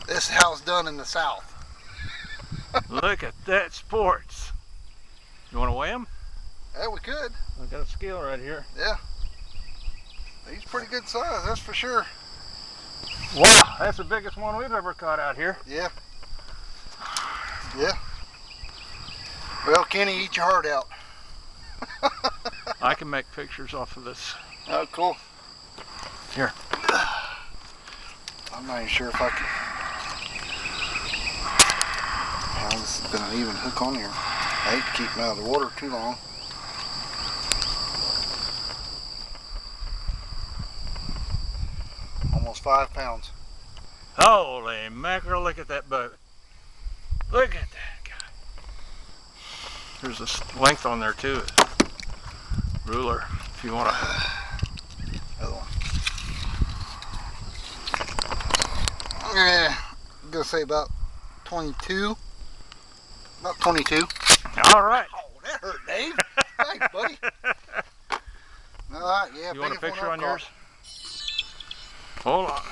This is how it's done in the South. Look at that sports. You want to weigh him? Yeah, we could. I've got a scale right here. Yeah. He's pretty good size, that's for sure. Wow, that's the biggest one we've ever caught out here. Yeah. Yeah. Well, Kenny, eat your heart out. I can make pictures off of this. Oh, cool. Here. I'm not even sure if I can. Well, this has been an even hook on here. I hate to keep him out of the water too long. Almost 5 pounds. Holy mackerel, look at that boat. Look at that guy. There's this length on there too. Ruler, if you want to. Other one. Yeah, I'm going to say about 22. About 22. All right. Oh, that hurt, Dave. Thanks, buddy. All right, yeah. You want a biggest one picture I've on caught. yours? Hold on.